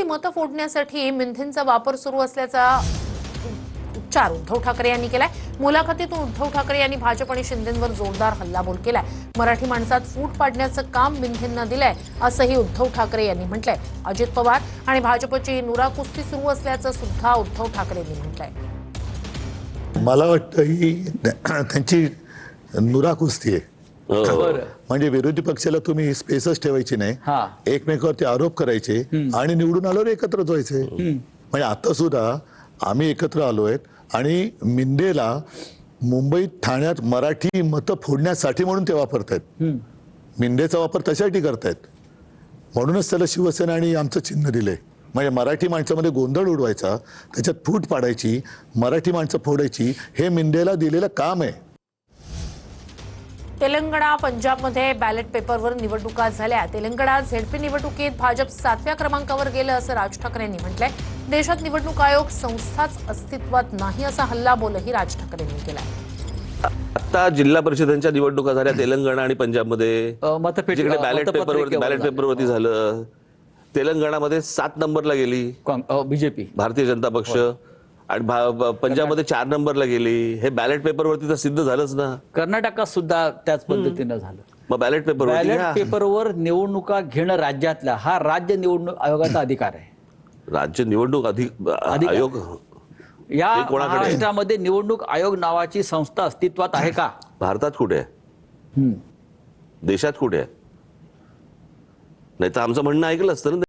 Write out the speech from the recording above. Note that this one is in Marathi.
मतं फोडण्यासाठी मिंथेनचा वापर सुरू असल्याचा उच्चार उद्धव ठाकरे यांनी केलाय। मुलाखतीतून उद्धव ठाकरे यांनी भाजप आणि शिंदेंवर जोरदार हल्लाबोल केलाय। मराठी माणसात फूट पाडण्याचं काम मिंथेननं दिलंय असंही उद्धव ठाकरे यांनी म्हटलंय। अजित पवार आणि भाजपची नुरा कुस्ती सुरू असल्याचं सुद्धा उद्धव ठाकरे यांनी म्हटलंय। मला वाटतं ही त्यांची नुरा कुस्ती आहे। म्हणजे विरोधी पक्षाला तुम्ही स्पेसच ठेवायची नाही, एकमेकावरती आरोप करायचे आणि निवडून आल्यावर एकत्र व्हायचे। म्हणजे आता सुद्धा आम्ही एकत्र आलोय आणि मिंदेला मुंबईत ठाण्यात मराठी मतं फोडण्यासाठी म्हणून ते वापरतायत। मिंदेचा वापर त्यासाठी करतायत, म्हणूनच त्याला शिवसेना आणि आमचं चिन्ह दिलंय। म्हणजे मराठी माणसामध्ये गोंधळ उडवायचा, त्याच्यात फूट पाडायची, मराठी माणसं फोडायची, हे मिंदेला दिलेलं काम आहे। तेलंगणा पंजाबमध्ये बॅलेट पेपरवर निवडणुका झाल्या। तेलंगणात झेडपी निवडणुकीत भाजप 7व्या क्रमांकावर गेलं असं राज ठाकरे यांनी म्हटलंय। देशात निवडणूक आयोग संस्थाच अस्तित्वात नाही असा हल्लाबोलही राज ठाकरे यांनी केलाय। आता जिल्हा परिषदांच्या निवडणुका झाल्या तेलंगणा आणि पंजाबमध्ये, जिकडे बॅलेट पेपरवरती झालं। तेलंगणामध्ये 7 नंबरला गेली बीजेपी, भारतीय जनता पक्ष, आणि पंजाबमध्ये 4 नंबरला गेली। हे बॅलेट पेपरवरती तर सिद्ध झालंच ना। कर्नाटकात सुद्धा त्याच पद्धतीनं झालं। मग बॅलेट पेपरवर निवडणुका घेणं राज्यातला हा राज्य निवडणूक आयोगाचा अधिकार आहे। राज्य निवडणूक आयोग या महाराष्ट्रामध्ये निवडणूक आयोग नावाची संस्था अस्तित्वात आहे का? भारतात कुठे आहे? देशात कुठे आहे? नाही तर आमचं म्हणणं ऐकलं असतं ना।